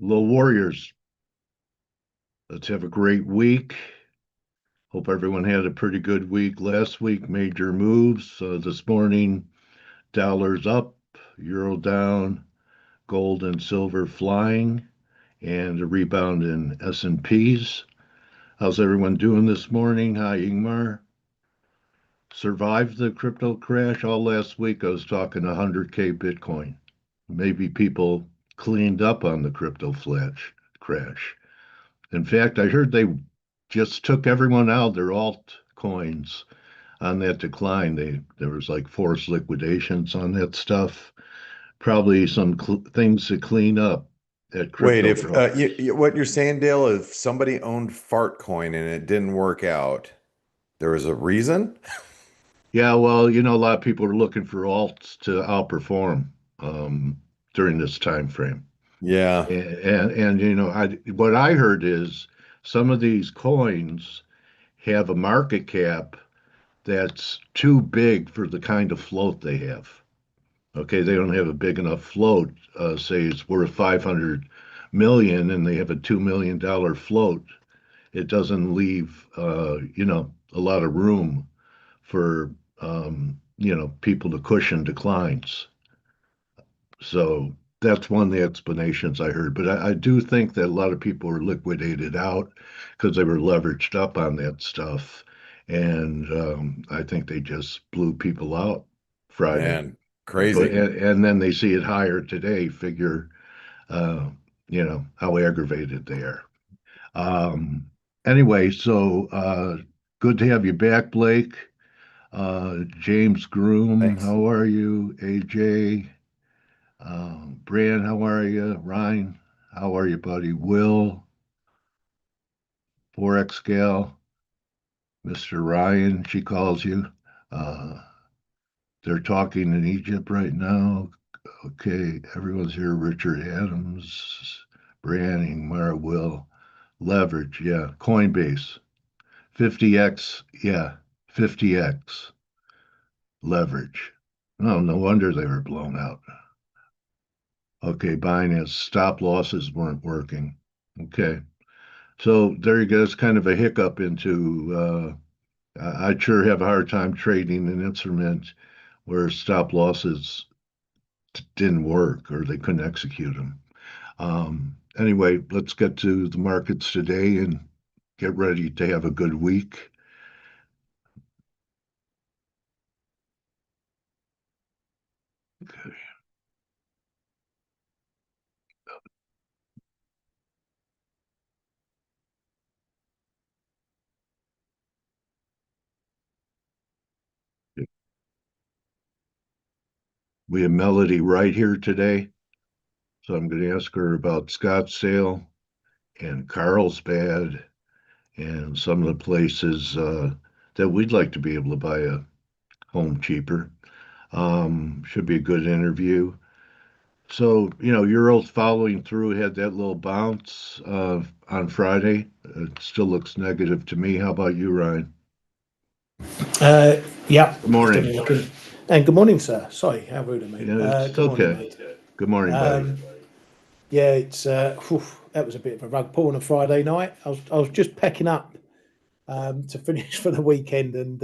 Little Warriors, let's have a great week. Hope everyone had a pretty good week last week. Major moves. This morning, dollars up, euro down, gold and silver flying, and a rebound in S&Ps. How's everyone doing this morning? Hi, Ingmar. Survived the crypto crash. All last week I was talking 100K Bitcoin. Maybe people cleaned up on the crypto flash crash. In fact, I heard they just took everyone out, their altcoins on that decline. There was like forced liquidations on that stuff. Probably some things to clean up at Wait, crypto. if what you're saying, Dale, if somebody owned Fartcoin and it didn't work out, there was a reason? Yeah, well, a lot of people are looking for alts to outperform um, during this time frame. Yeah, And what I heard is some of these coins have a market cap that's too big for the kind of float they have. Okay, they don't have a big enough float. Say it's worth 500 million and they have a $2 million float. It doesn't leave, a lot of room for, people to cushion declines. So that's one of the explanations I heard. But I do think that a lot of people were liquidated out because they were leveraged up on that stuff. And I think they just blew people out Friday. man, But crazy. and then they see it higher today, figure how aggravated they are. Um, anyway, so good to have you back, Blake. James Groom, Thanks. how are you? AJ, Brian, how are you? Ryan, how are you, buddy? Will, Forex Gal, Mr. Ryan, she calls you. Uh, they're talking in Egypt right now. Okay, everyone's here. Richard Adams, Branning, Mara Will, Leverage, yeah. Coinbase, 50x, yeah, 50x leverage. Oh, no wonder they were blown out. Okay, buying as stop losses weren't working. Okay, so there you go. It's kind of a hiccup into. I'd sure have a hard time trading an instrument where stop losses didn't work or they couldn't execute them. Anyway, let's get to the markets today and get ready to have a good week. Okay. We have Melody right here today, so I'm going to ask her about Scottsdale and Carlsbad and some of the places that we'd like to be able to buy a home cheaper. Should be a good interview. So, Euro's following through, had that little bounce on Friday. It still looks negative to me. How about you, Ryan? Uh, yeah, Good it's morning. definitely looking. And good morning, sir. Sorry, how rude of me. Yeah, it's Good morning, okay. mate. Good morning, buddy. Yeah, it's that was a bit of a rug pull on a Friday night. I was just packing up to finish for the weekend, and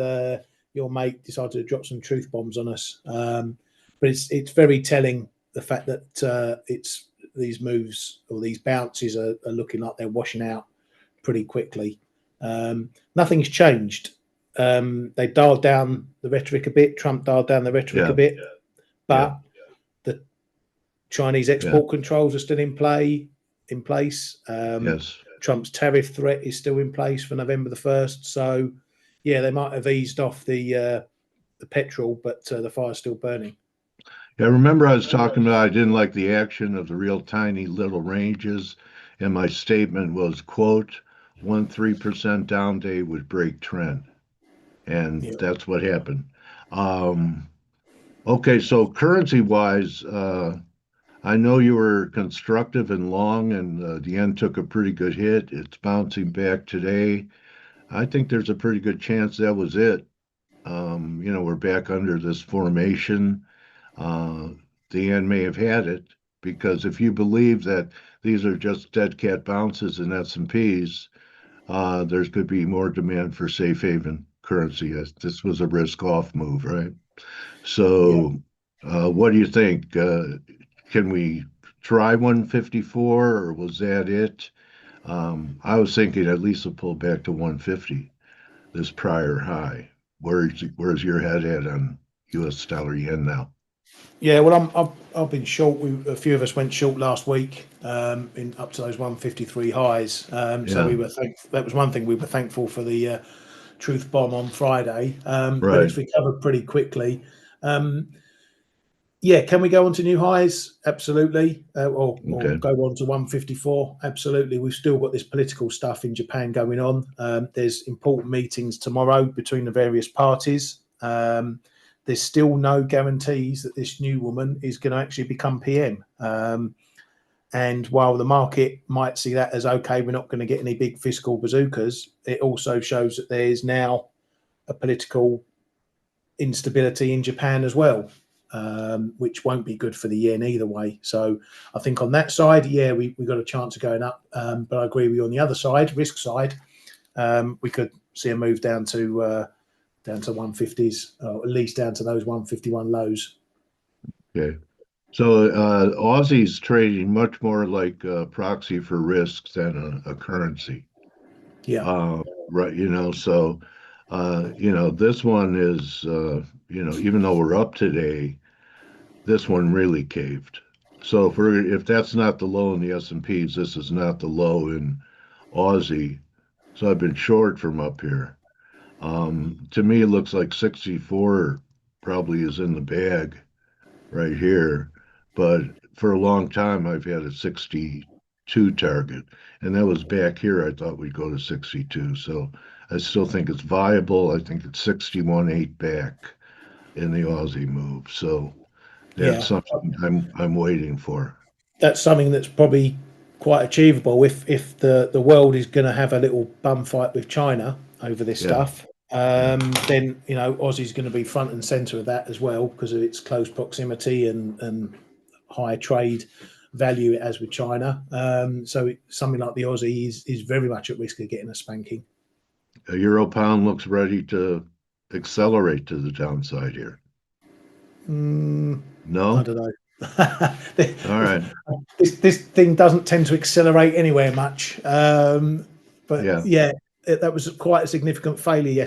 your mate decided to drop some truth bombs on us. But it's very telling the fact that it's these moves or these bounces are looking like they're washing out pretty quickly. Nothing's changed. They dialed down the rhetoric a bit. Trump dialed down the rhetoric a Yeah, bit, yeah, but the Chinese yeah, export controls are still in place. yes. Trump's tariff threat is still in place for November the 1st. So, yeah, they might have eased off the petrol, but the fire's still burning. Yeah, I remember I was talking about I didn't like the action of the real tiny little ranges, and my statement was, quote, 1 3% down day would break trend. And Yeah. that's what happened. Um, okay, so currency wise, I know you were constructive and long, and the yen took a pretty good hit. It's bouncing back today. I think there's a pretty good chance that was it. We're back under this formation. Uh, the yen may have had it because if you believe that these are just dead cat bounces in S&Ps, there's could be more demand for safe haven currency. This was a risk off move, right? So, what do you think? Can we try 154, or was that it? I was thinking at least a pull back to 150, this prior high. Where's your head at on U.S. dollar yen now? Yeah, well, I've been short. A few of us went short last week in up to those 153 highs. So Yeah. we were that was one thing we were thankful for the truth bomb on Friday, but Right. it's recovered pretty quickly. Yeah, can we go on to new highs? Absolutely. Or Okay. go on to 154? Absolutely. We've still got this political stuff in Japan going on. There's important meetings tomorrow between the various parties. There's still no guarantees that this new woman is going to actually become PM. And while the market might see that as, okay, we're not going to get any big fiscal bazookas, it also shows that there is now a political instability in Japan as well, which won't be good for the yen either way. So I think on that side, yeah, we got a chance of going up. But I agree with you on the other side, risk side, we could see a move down to 150s, or at least down to those 151 lows. Okay. So Aussie's trading much more like a proxy for risks than a currency. Yeah. Right. So this one is even though we're up today, this one really caved. So if that's not the low in the S&Ps, this is not the low in Aussie. So I've been short from up here. To me, it looks like 64 probably is in the bag right here. But for a long time, I've had a 62 target. And that was back here. I thought we'd go to 62. So I still think it's viable. I think it's 61.8 back in the Aussie move. So that's Yeah. something I'm waiting for. That's something that's probably quite achievable if the world is going to have a little bum fight with China over this Yeah. stuff. Then Aussie's going to be front and center of that as well because of its close proximity and high trade value it has with China. So something like the Aussie is very much at risk of getting a spanking. A euro pound looks ready to accelerate to the downside here. I No? don't know. All right. This thing doesn't tend to accelerate anywhere much. But Yeah. that was quite a significant failure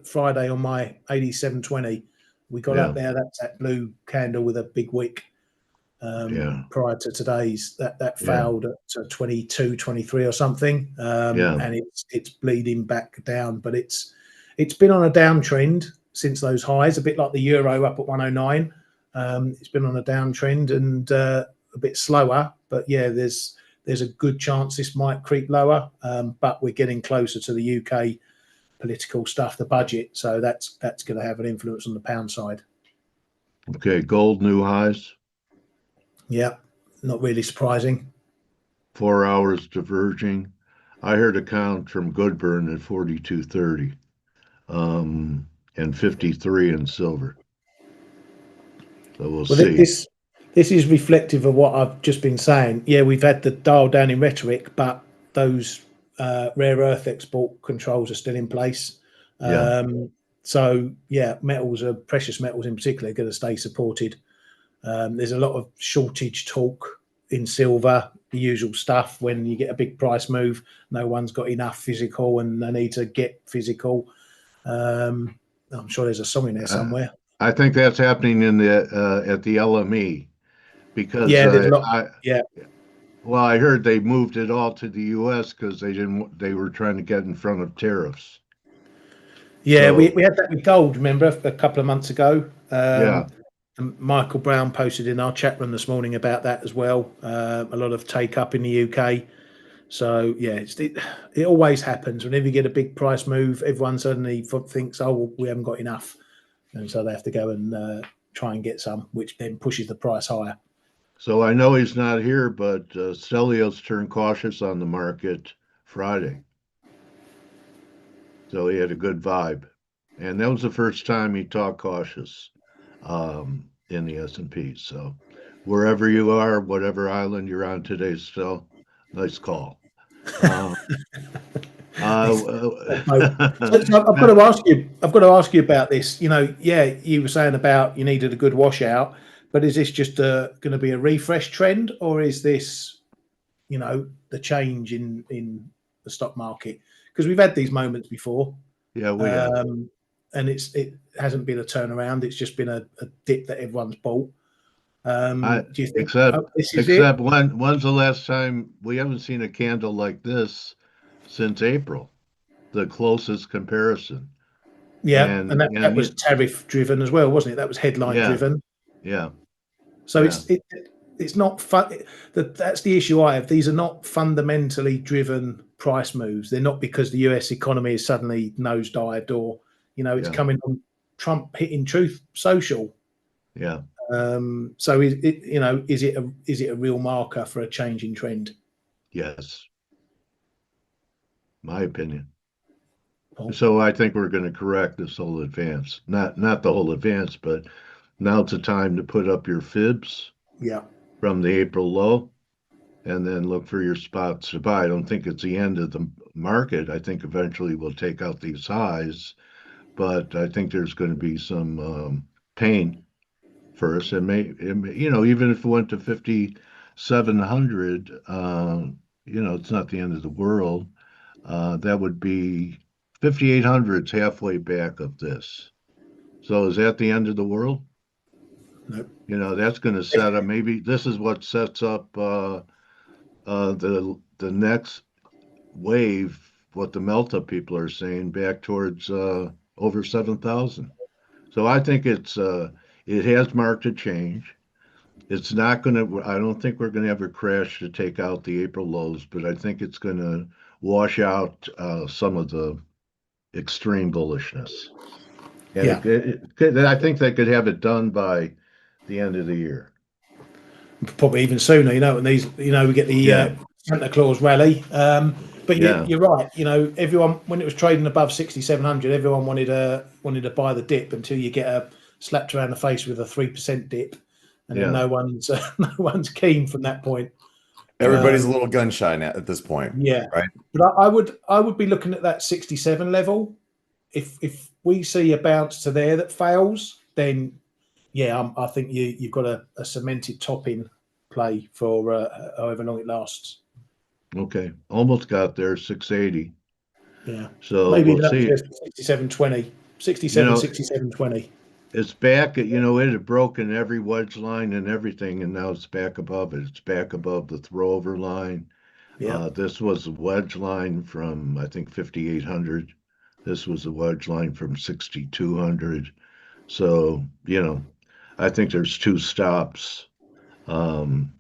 Friday on my 87.20. We got up there. That's that blue candle with a big wick. Prior to today's, that failed at 22, 23 or something. And it's bleeding back down, but it's been on a downtrend since those highs, a bit like the euro up at 109. It's been on a downtrend and a bit slower, but yeah, there's a good chance this might creep lower. But we're getting closer to the UK political stuff, the budget, so that's going to have an influence on the pound side. Okay, gold new highs. Yeah, not really surprising. 4 hours diverging. I heard a count from Goodburn at 42.30, and 53 in silver. So we'll see. This is reflective of what I've just been saying. Yeah, we've had the dial down in rhetoric, but those rare earth export controls are still in place. So yeah, precious metals in particular, are going to stay supported. There's a lot of shortage talk in silver, the usual stuff. When you get a big price move, no one's got enough physical, and they need to get physical. I'm sure there's a song in there somewhere. I think that's happening in the at the LME because there's a lot. Well, I heard they moved it all to the U.S. because they were trying to get in front of tariffs. Yeah, we had that with gold, remember, a couple of months ago. And Michael Brown posted in our chat room this morning about that as well. A lot of take up in the UK. So yeah, it always happens. Whenever you get a big price move, everyone suddenly thinks, oh, well, we haven't got enough. And so they have to go and try and get some, which then pushes the price higher. So I know he's not here, but Stelios turned cautious on the market Friday. So he had a good vibe. And that was the first time he talked cautious in the S&P. So wherever you are, whatever island you're on today, still, Nice call. Uh, So I've got to ask you. I've got to ask you about this. Yeah, you were saying about you needed a good washout, but is this just going to be a refresh trend, or is this, the change in the stock market? Because we've had these moments before, yeah, we have. and it hasn't been a turnaround. It's just been a dip that everyone's bought. I Do you think except this is it? except when's the last time we haven't seen a candle like this since April, the closest comparison. Yeah, and that was tariff driven as well, wasn't it? That was headline Yeah, driven. yeah, So yeah, it's not fun. That's the issue I have. These are not fundamentally driven price moves. They're not because the US economy is suddenly nosedived, or it's yeah, coming on Trump hitting Truth Social. yeah, So is it a real marker for a change in trend? yes, my opinion. Paul? So I think we're going to correct this whole advance. Not the whole advance, but now's the time to put up your fibs Yeah, from the April low and then look for your spots to buy. I don't think it's the end of the market. I think eventually we'll take out these highs, but I think there's going to be some pain first. Even if it went to 5,700, it's not the end of the world. That would be 5,800's halfway back of this. So is that the end of the world? no, That's going to set up. Maybe this is what sets up the next wave. What the melt up people are saying back towards over 7,000. So I think it has marked a change. It's not going to. I don't think we're going to have a crash to take out the April lows, but I think it's going to wash out some of the extreme bullishness. And yeah, I think they could have it done by the end of the year. probably even sooner. And these, we get the Yeah, Santa Claus rally. But yeah, you're right. Everyone, when it was trading above 6,700, everyone wanted to buy the dip until you get slapped around the face with a 3% dip, and then yeah, no one's keen from that point. Everybody's a little gun shy now at this point, Yeah, right? but I would be looking at that 67 level. If we see a bounce to there that fails, then yeah, I think you've got a cemented top in play for however long it lasts. okay. Almost got there, 680. Yeah, So maybe we'll even up see. to 67.20, You 67, know, 67.20. it's back. It had broken every wedge line and everything, and now it's back above it. It's back above the throwover line. Yeah, This was a wedge line from, I think, 5,800. This was a wedge line from 6,200. So, I think there's two stops. Um,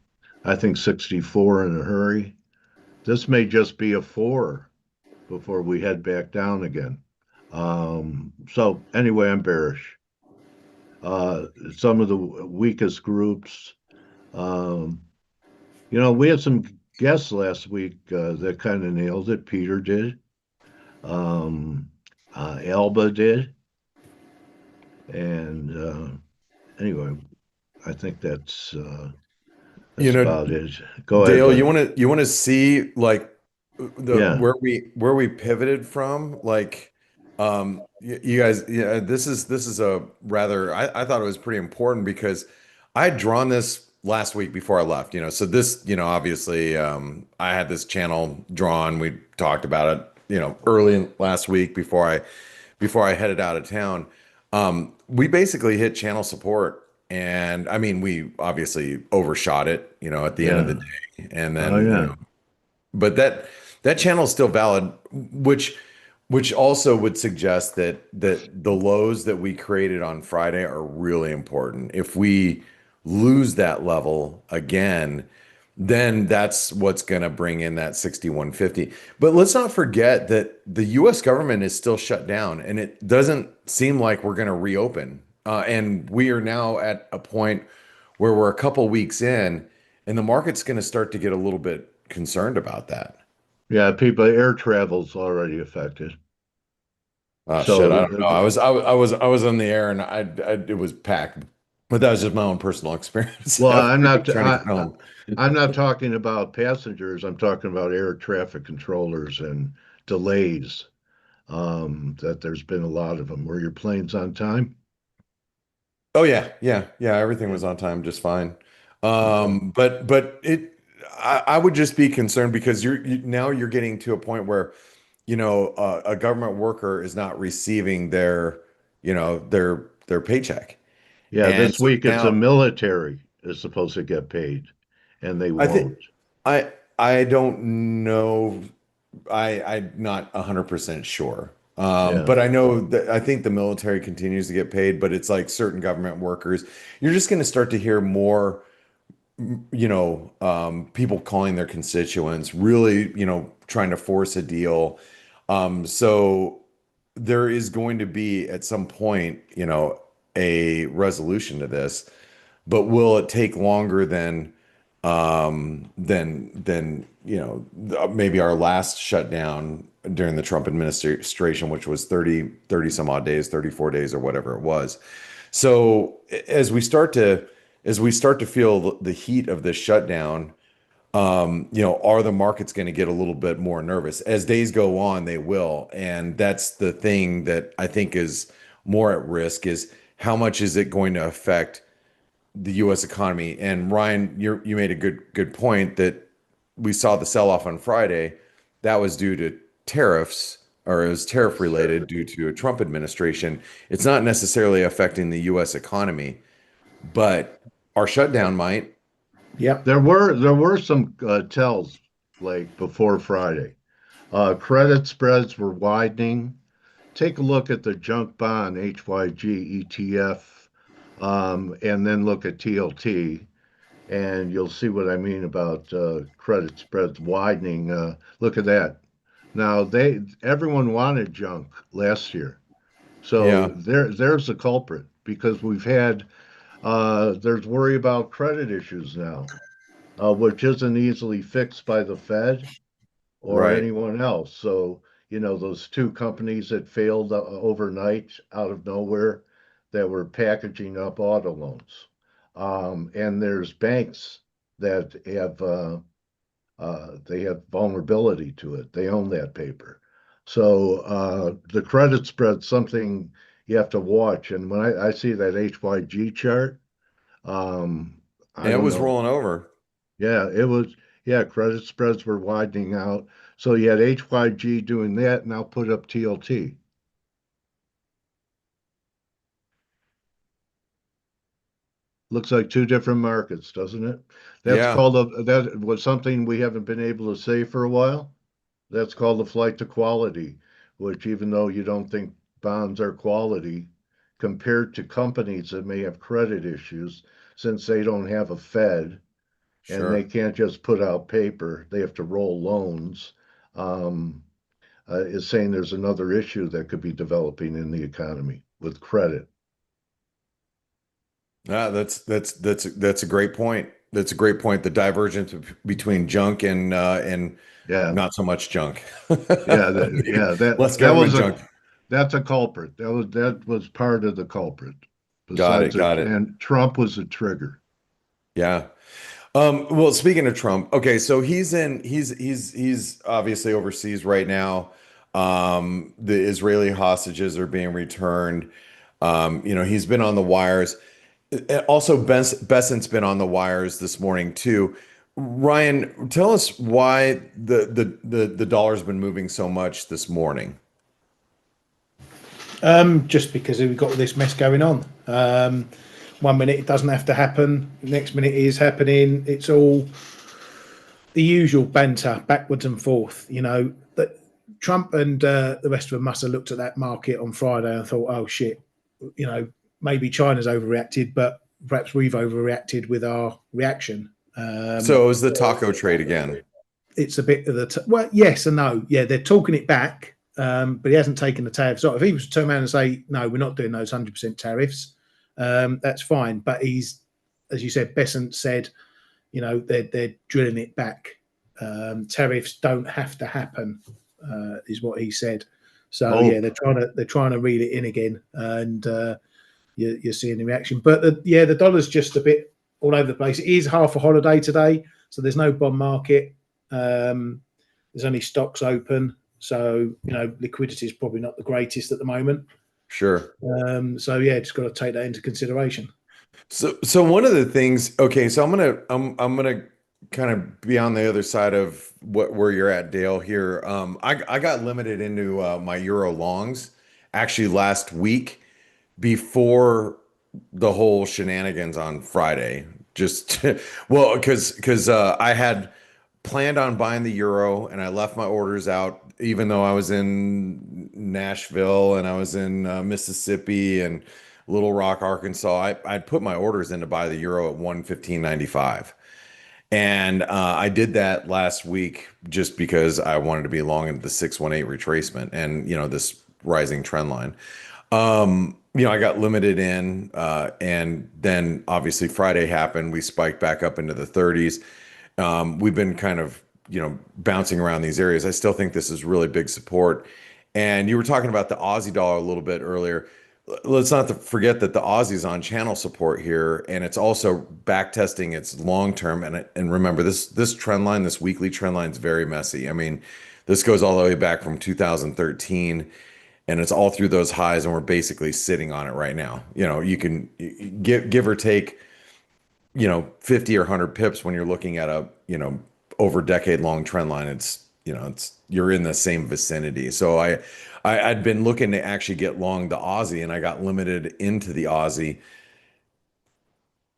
I think 64 in a hurry. This may just be a four before we head back down again. So anyway, I'm bearish. Some of the weakest groups. Um, we had some guests last week that kind of nailed it. Peter did. Um, Alba did. And anyway, I think You that's know, about it. Go ahead, Dale, Doug. you want to see like the Yeah, where we pivoted from, like you guys, yeah, this is a rather I thought it was pretty important because I had drawn this last week before I left, so this, obviously I had this channel drawn. We talked about it, early last week before I headed out of town. We basically hit channel support. And I mean, we obviously overshot it, at the end of the yeah. day. And Oh, then, yeah. but that channel is still valid, which also would suggest that the lows that we created on Friday are really important. If we lose that level again, then that's what's going to bring in that 6150. But let's not forget that the US government is still shut down and it doesn't seem like we're going to reopen. And we are now at a point where we're a couple weeks in and the market's going to start to get a little bit concerned about that. Yeah, people, air travel's already affected. Oh So, shit, I don't know. I was on the air and it was packed. But that was just my own personal experience. Well, Trying to get home. I'm not talking about passengers. I'm talking about air traffic controllers and delays. That there's been a lot of them. Were your planes on time? Oh yeah. Everything Yeah. was on time, just fine. Okay. But I would just be concerned because now you're getting to a point where, a government worker is not receiving their paycheck, Yeah, and this so week it's the now military is supposed to get paid, and they I think won't. I don't know. I'm not 100% sure. Yeah. But I know that I think the military continues to get paid, but it's like certain government workers. You're just going to start to hear more, people calling their constituents, really, trying to force a deal. So there is going to be at some point, a resolution to this, but will it take longer than maybe our last shutdown during the Trump administration, which was 30 some odd days, 34 days or whatever it was. So as we start to feel the heat of this shutdown, are the markets going to get a little bit more nervous? As days go on, they will. And that's the thing that I think is more at risk, is how much is it going to affect the U.S. economy? And Ryan, you made a good point that we saw the sell-off on Friday. That was due to tariffs, or it was tariff related due to a Trump administration. It's not necessarily affecting the U.S. economy, but our shutdown might. Yep. There were some tells like before Friday. Credit spreads were widening. Take a look at the junk bond HYG ETF, and then look at TLT, and you'll see what I mean about credit spreads widening. Look at that. Now everyone wanted junk last year, so Yeah, there's the culprit because there's worry about credit issues now, which isn't easily fixed by the Fed or right. anyone else. So, those two companies that failed overnight out of nowhere that were packaging up auto loans. And there's banks that they have vulnerability to it. They own that paper. So the credit spread something you have to watch. And when I see that HYG chart, I And it don't was know. rolling over. Yeah, it was. Yeah, credit spreads were widening out. So you had HYG doing that, and I'll put up TLT. Looks like two different markets, doesn't it? Yeah, That was something we haven't been able to say for a while. That's called the flight to quality, which even though you don't think bonds are quality, compared to companies that may have credit issues, since they don't have a Fed and they sure. can't just put out paper, they have to roll loans. Um, is saying there's another issue that could be developing in the economy with credit. Yeah, that's a great point. That's a great point. The divergence between junk and Yeah, not so much junk. yeah, Maybe yeah. less government junk. That's a culprit. That was part of the culprit. Got it. Besides it, Got it. and Trump was a trigger. Yeah. Well, speaking of Trump, okay, so he's obviously overseas right now. The Israeli hostages are being returned. He's been on the wires. Also, Bessent's been on the wires this morning too. Ryan, tell us why the dollar's been moving so much this morning. Just because we've got this mess going on. 1 minute it doesn't have to happen, the next minute it is happening. It's all the usual banter backwards and forth. That Trump and the rest of them must have looked at that market on Friday and thought, "Oh shit, maybe China's overreacted, but perhaps we've overreacted with our reaction." So it was the taco trade again. It's a bit of well, yes and no. Yeah, they're talking it back, but he hasn't taken the tariffs off. If he was to turn around and say, "No, we're not doing those 100% tariffs," that's fine. But he's, as you said, Bessent said, they're drilling it back. Tariffs don't have to happen, is what he said. So Hope. yeah, they're trying to reel it in again, and you're seeing the reaction. But the dollar's just a bit all over the place. It is half a holiday today, so there's no bond market. There's only stocks open, so liquidity is probably not the greatest at the moment. Sure. So yeah, just got to take that into consideration. So one of the things, okay, so I'm gonna kind of be on the other side of where you're at, Dale. Here, I got limited into my euro longs actually last week before the whole shenanigans on Friday. Just well, because I had planned on buying the euro and I left my orders out, even though I was in Nashville and I was in Mississippi and Little Rock, Arkansas. I'd put my orders in to buy the euro at 115.95. And I did that last week just because I wanted to be long into the 618 retracement and, this rising trend line. I got limited in, and then obviously Friday happened. We spiked back up into the 30s. We've been kind of, bouncing around these areas. I still think this is really big support. And you were talking about the Aussie dollar a little bit earlier. Let's not forget that the Aussie's on channel support here, and it's also back testing its long term. And remember, this trend line, this weekly trend line, is very messy. I mean, this goes all the way back from 2013, and it's all through those highs, and we're basically sitting on it right now. You can give or take, 50 or 100 pips when you're looking at a over decade long trend line. It's you're in the same vicinity. So I'd been looking to actually get long the Aussie, and I got limited into the Aussie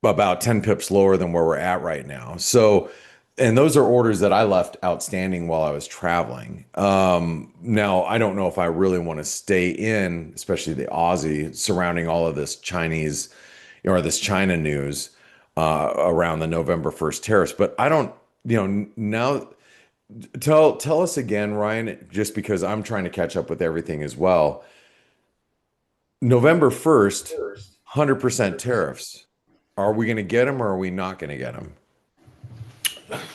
about 10 pips lower than where we're at right now. So, and those are orders that I left outstanding while I was traveling. Now, I don't know if I really want to stay in, especially the Aussie, surrounding all of this Chinese or this China news around the November 1st tariffs. But I don't, now tell us again, Ryan, just because I'm trying to catch up with everything as well. November 1st, 100% tariffs. Are we going to get them or are we not going to get them?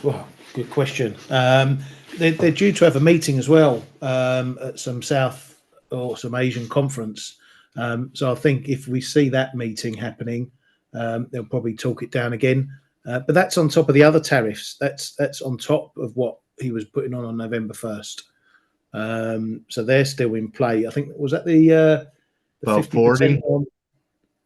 Well, good question. They're due to have a meeting as well at some South or some Asian conference. So I think if we see that meeting happening, they'll probably talk it down again. But that's on top of the other tariffs. That's on top of what he was putting on November 1st. So they're still in play. I think, was that the about 40?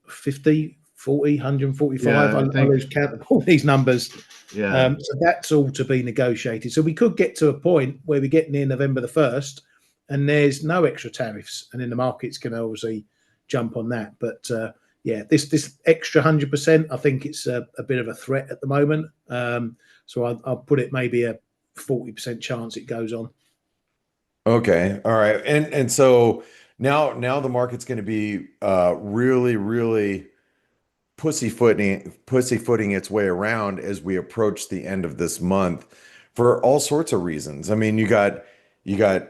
50, 40, 145? Yeah, I lose count of all these numbers. Yeah. So that's all to be negotiated. So we could get to a point where we get near November the 1st and there's no extra tariffs, and then the market's going to obviously jump on that. But yeah, this extra 100%, I think it's a bit of a threat at the moment. So I'll put it maybe a 40% chance it goes on. Okay. All right. And so now the market's going to be really, really pussyfooting its way around as we approach the end of this month for all sorts of reasons. I mean, you got a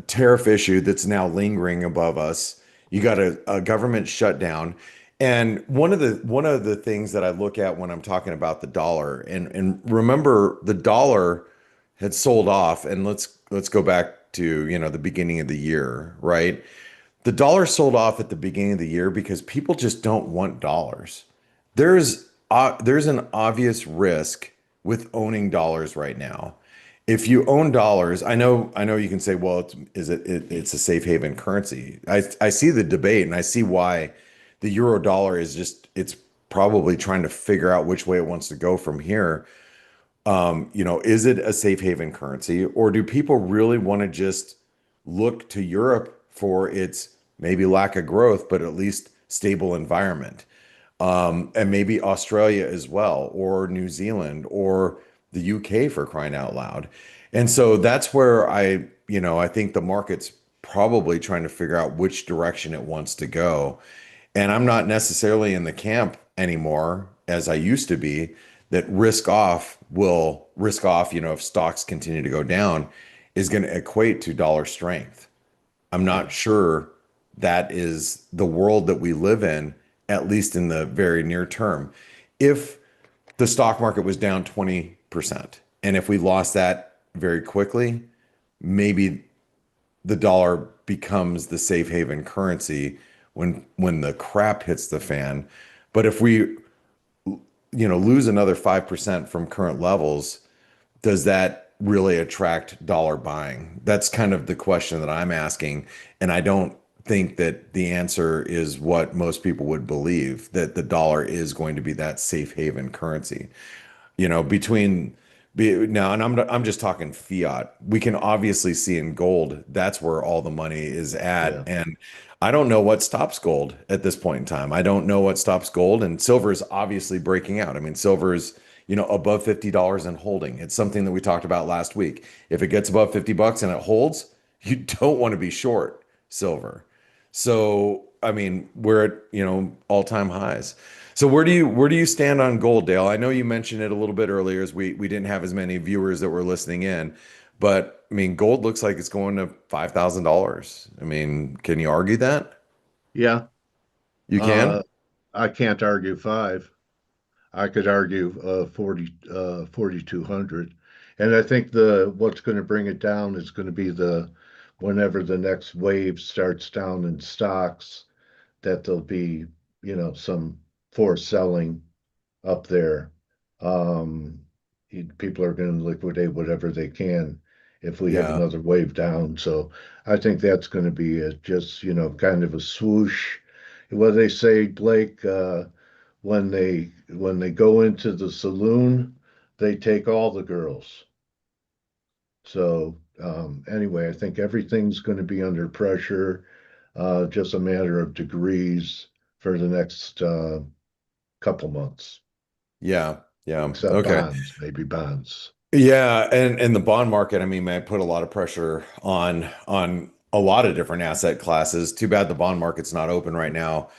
tariff issue that's now lingering above us. You got a government shutdown. And one of the things that I look at when I'm talking about the dollar, and remember the dollar had sold off, and let's go back to the beginning of the year, right? The dollar sold off at the beginning of the year because people just don't want dollars. There's an obvious risk with owning dollars right now. If you own dollars, I know you can say, well, it's a safe haven currency. I see the debate, and I see why the euro dollar it's probably trying to figure out which way it wants to go from here. Is it a safe haven currency, or do people really want to just look to Europe for its maybe lack of growth, but at least stable environment? And maybe Australia as well, or New Zealand, or the UK, for crying out loud. And so that's where I think the market's probably trying to figure out which direction it wants to go. And I'm not necessarily in the camp anymore, as I used to be, that risk off, if stocks continue to go down, is going to equate to dollar strength. I'm not sure that is the world that we live in, at least in the very near term. If the stock market was down 20%, and if we lost that very quickly, maybe the dollar becomes the safe haven currency when the crap hits the fan. But if we, lose another 5% from current levels, does that really attract dollar buying? That's kind of the question that I'm asking. And I don't think that the answer is what most people would believe, that the dollar is going to be that safe haven currency. Between now, and I'm just talking fiat. We can obviously see in gold, that's where all the money is at. Yeah. And I don't know what stops gold at this point in time. I don't know what stops gold, and silver is obviously breaking out. I mean, silver is, above $50 and holding. It's something that we talked about last week. If it gets above 50 bucks and it holds, you don't want to be short silver. So, I mean, we're at, all-time highs. So where do you stand on gold, Dale? I know you mentioned it a little bit earlier as we didn't have as many viewers that were listening in, but I mean, gold looks like it's going to $5,000. I mean, can you argue that? Yeah. You can? Uh, I can't argue five. I could argue 4,200. And I think the what's going to bring it down is going to be the whenever the next wave starts down in stocks, that there'll be, some forced selling up there. Um, People are going to liquidate whatever they can if we have Yeah. another wave down. So I think that's going to be just, kind of a swoosh. What they say, Blake, when they go into the saloon, they take all the girls. So anyway, I think everything's going to be under pressure, just a matter of degrees for the next couple months, Yeah. Yeah. except Okay. bonds, maybe bonds. Yeah, and the bond market, I mean, may put a lot of pressure on a lot of different asset classes. Too bad the bond market's not open right now,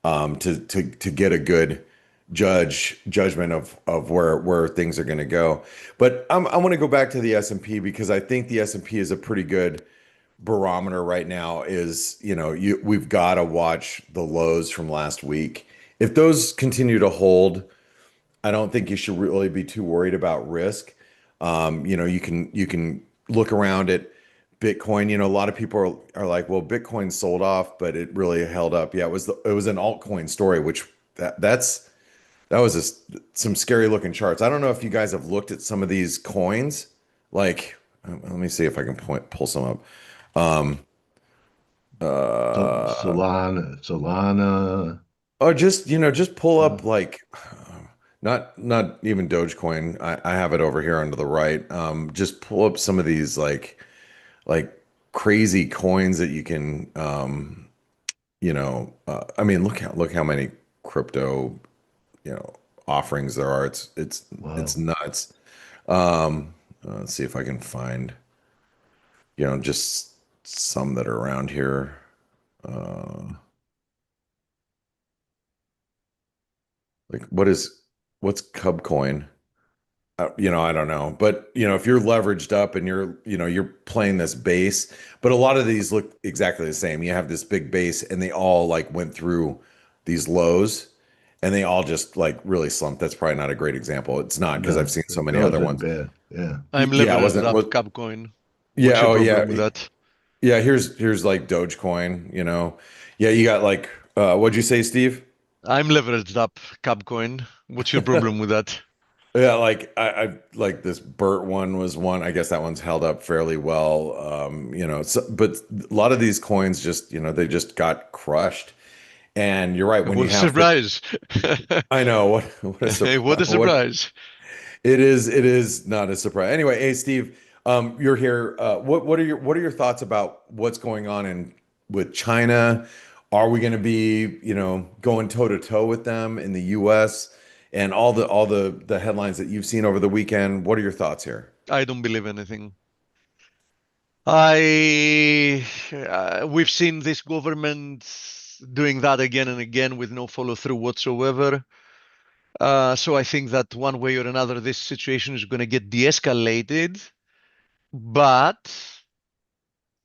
to get a good judgment of where things are going to go. But I want to go back to the S&P because I think the S&P is a pretty good barometer right now. Is we've got to watch the lows from last week. If those continue to hold, I don't think you should really be too worried about risk. You can look around at Bitcoin. A lot of people are like, well, Bitcoin sold off, but it really held up. Yeah, it was an altcoin story, which that was some scary looking charts. I don't know if you guys have looked at some of these coins. Like, let me see if I can pull some up. Um, So uh, Solana. or just pull uh, up like not even Dogecoin. I have it over here under the right. Just pull up some of these like crazy coins that you can I mean look how many crypto you know offerings there are. It's wow. nuts. Let's see if I can find just some that are around here. Uh, like what's Cub Coin? I don't know, but if you're leveraged up and you're playing this base, but a lot of these look exactly the same. You have this big base, and they all like went through these lows, and they all just like really slumped. That's probably not a great example. It's not because I've No, seen so many that other wasn't ones. bad. Yeah. I'm Yeah, it leveraged wasn't. up What? Capcoin. What's Yeah. your Oh, problem yeah. with that? Yeah. Here's like Dogecoin. Yeah. You got like what'd you say, Steve? I'm leveraged up Capcoin. What's your problem with that? Yeah, like I like this Burt one was one. I guess that one's held up fairly well. But a lot of these coins just, they just got crushed. And you're right, when What you a have the surprise! I know what a What surprise. a surprise! It is not a surprise. Anyway, hey Steve, you're here. What are your thoughts about what's going on with China? Are we going to be, going toe to toe with them in the U.S. and all the headlines that you've seen over the weekend? What are your thoughts here? I don't believe anything. I we've seen this government doing that again and again with no follow through whatsoever. So I think that one way or another, this situation is going to get de-escalated, but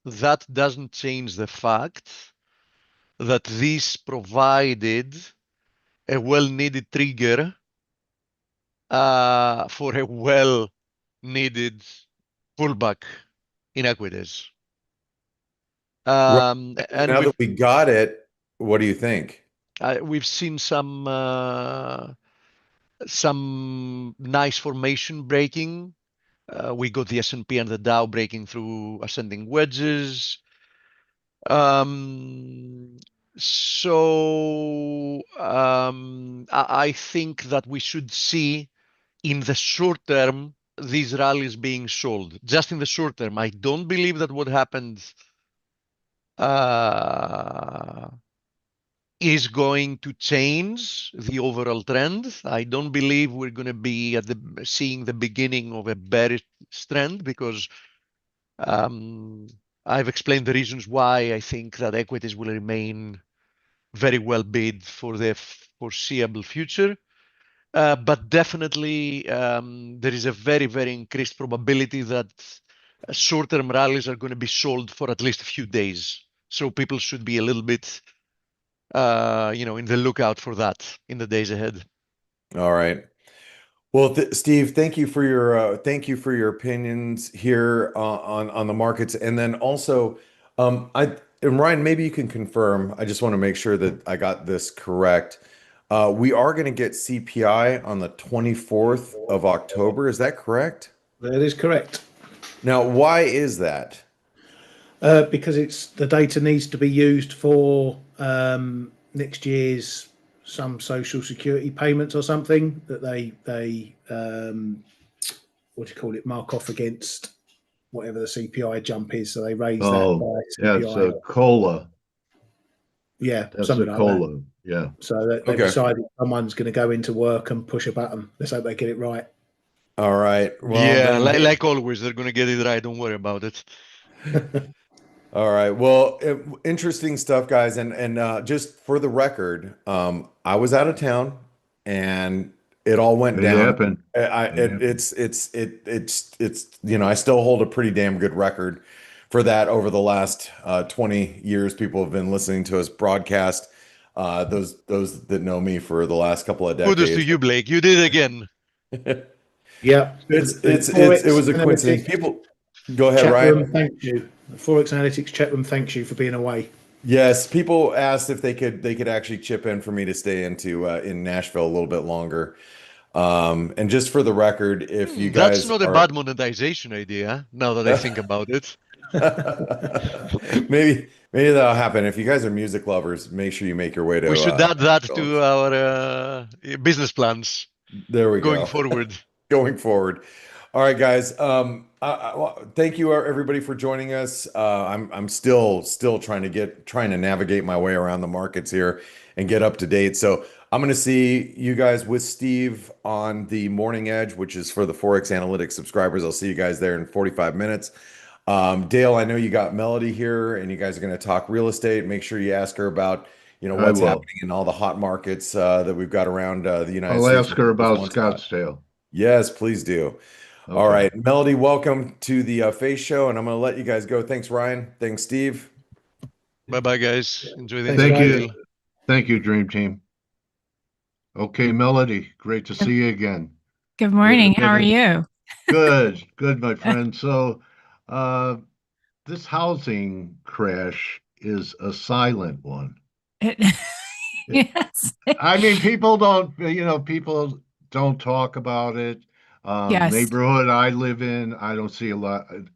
that doesn't change the fact that this provided a well-needed trigger for a well-needed pullback in equities. Right. And Now that we've we got it, What do you think? We've seen some nice formation breaking. We got the S&P and the Dow breaking through ascending wedges. Um, I think that we should see in the short term these rallies being sold. Just in the short term, I don't believe that what happened is going to change the overall trend. I don't believe we're going to be seeing the beginning of a bearish trend because I've explained the reasons why I think that equities will remain very well bid for the foreseeable future. But definitely, there is a very, very increased probability that short-term rallies are going to be sold for at least a few days. So people should be a little bit, in the lookout for that in the days ahead. All right. Well, Steve, thank you for your opinions here on the markets, and then also, and Ryan, maybe you can confirm. I just want to make sure that I got this correct. We are going to get CPI on the 24th of October. Is that correct? That is correct. Now, why is that? Because the data needs to be used for next year's some social security payments or something that they what do you call it, mark off against whatever the CPI jump is. So they raise that by yeah, CPI. it's a COLA. Yeah, That's something a like COLA. that. Yeah. So they Okay. decided someone's going to go into work and push a button. Let's hope they get it right. All right. Well, Yeah, then, like always, they're going to get it right. Don't worry about it. all right. Well, interesting stuff, guys. And just for the record, I was out of town, and it all went It down. happened. It's I still hold a pretty damn good record for that over the last 20 years. People have been listening to us broadcast. Those that know me for the last couple of Kudos to decades. you, Blake. You did it again. Yeah, It was a coincidence. People, go ahead, chat Ryan. room, thank you. The Forex Analytics chat room, thanks you for being away. Yes, people asked if they could actually chip in for me to stay in Nashville a little bit longer. And just for the record, if you That's guys not a are bad monetization idea, now that I think about it. maybe that'll happen. If you guys are music lovers, make sure you make your way to We should add that Nashville. to our business plans There we going go. forward. Going forward. All right, guys. Thank you everybody for joining us. I'm still trying to navigate my way around the markets here and get up to date. So I'm going to see you guys with Steve on the Morning Edge, which is for the Forex Analytics subscribers. I'll see you guys there in 45 minutes. Dale, I know you got Melody here, and you guys are going to talk real estate. Make sure you ask her about what's happening in all the hot markets that we've got around the United I'll States. ask her about Scottsdale. Yes, please do. Okay. All right, Melody, welcome to the F.A.C.E show, and I'm going to let you guys go. Thanks, Ryan. Thanks, Steve. Bye-bye, guys. Enjoy the Thank interview. Thank you, Dream Team. Okay, Melody, great to see you again. Good morning. How are you? Good, my friend. So, this housing crash is a silent one. Yes. I mean, people don't talk about it. Yes. Neighborhood I live in, I don't see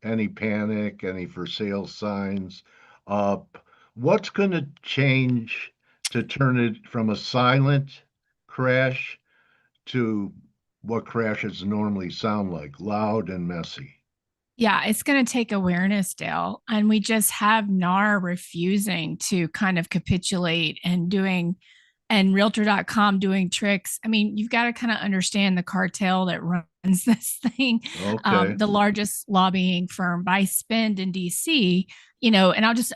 any panic, any for sale signs. What's going to change to turn it from a silent crash to what crashes normally sound like, loud and messy? Yeah, it's going to take awareness, Dale. And we just have NAR refusing to kind of capitulate and Realtor.com doing tricks. I mean, you've got to kind of understand the cartel that runs this thing. Okay. The largest lobbying firm by spend in DC, and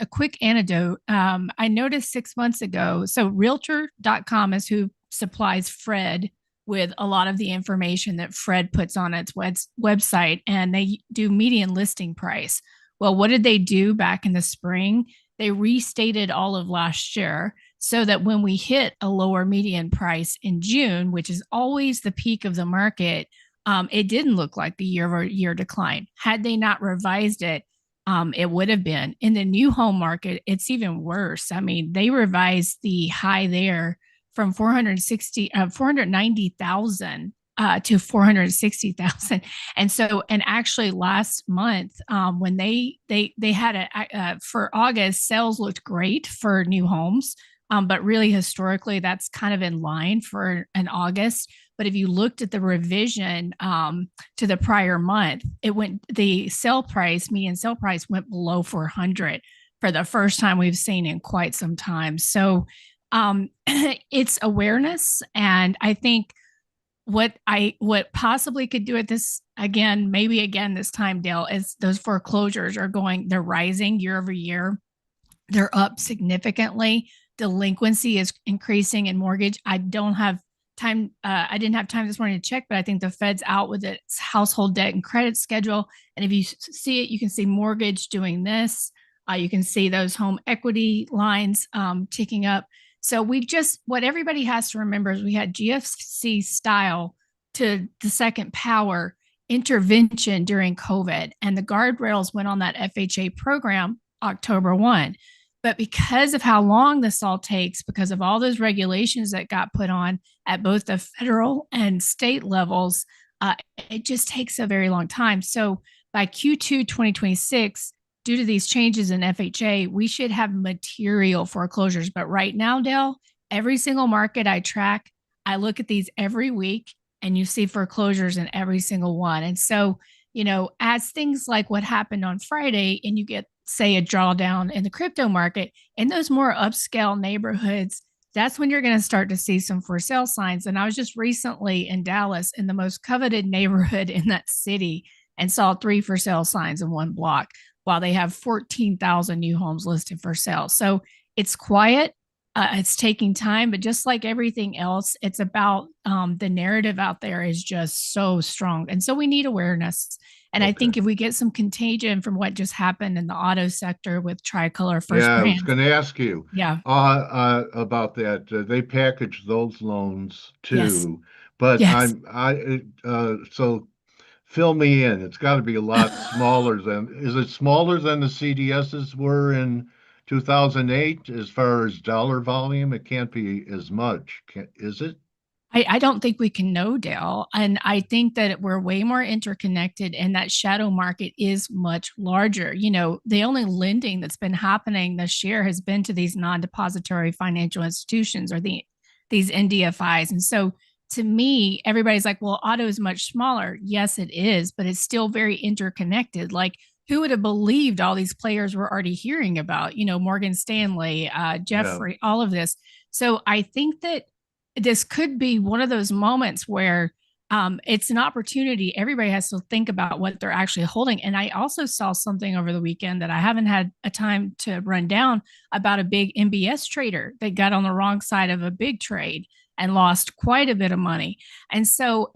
a quick anecdote. I noticed 6 months ago, so Realtor.com is who supplies Fred with a lot of the information that Fred puts on its website, and they do median listing price. Well, what did they do back in the spring? They restated all of last year so that when we hit a lower median price in June, which is always the peak of the market, it didn't look like the year-over-year decline. Had they not revised it, it would have been. In the new home market, it's even worse. I mean, they revised the high there from 490,000 to 460,000. And so, and actually last month, when they had for August, sales looked great for new homes. But really historically, that's kind of in line for an August. But if you looked at the revision to the prior month, the sale price, median sale price went below 400 for the first time we've seen in quite some time. So it's awareness. And I think what possibly could do it maybe again this time, Dale, is those foreclosures they're rising year over year. They're up significantly. Delinquency is increasing in mortgage. I don't have time. I didn't have time this morning to check, but I think the Fed's out with its household debt and credit schedule. And if you see it, you can see mortgage doing this. You can see those home equity lines ticking up. So what everybody has to remember is we had GFC style to the second power intervention during COVID, and the guardrails went on that FHA program October 1. But because of how long this all takes, because of all those regulations that got put on at both the federal and state levels, it just takes a very long time. So by Q2 2026, due to these changes in FHA, we should have material foreclosures. But right now, Dale, every single market I track, I look at these every week, and you see foreclosures in every single one. And so, as things like what happened on Friday, and you get, say, a drawdown in the crypto market, in those more upscale neighborhoods, that's when you're going to start to see some for sale signs. And I was just recently in Dallas in the most coveted neighborhood in that city and saw 3 for sale signs in one block while they have 14,000 new homes listed for sale. So it's quiet. It's taking time, but just like everything else, it's about the narrative out there is just so strong. And so we need awareness. And I think if we get some contagion from what just happened in the auto sector with Tricolor First I Brand. was going to ask you about that. They package those loans too, Yes. but Yes. so fill me in. It's got to be a lot smaller is it smaller than the CDSs were in 2008 as far as dollar volume? It can't be as much, is it? I don't think we can know, Dale. And I think that we're way more interconnected, and that shadow market is much larger. The only lending that's been happening this year has been to these non-depository financial institutions, or these NDFIs. And so to me, everybody's like, well, auto is much smaller. Yes, it is, but it's still very interconnected. Like, who would have believed all these players we're already hearing about, Morgan Stanley, Jeffrey, all of this. So I think that this could be one of those moments where it's an opportunity. Everybody has to think about what they're actually holding. And I also saw something over the weekend that I haven't had a time to run down about a big MBS trader that got on the wrong side of a big trade and lost quite a bit of money. And so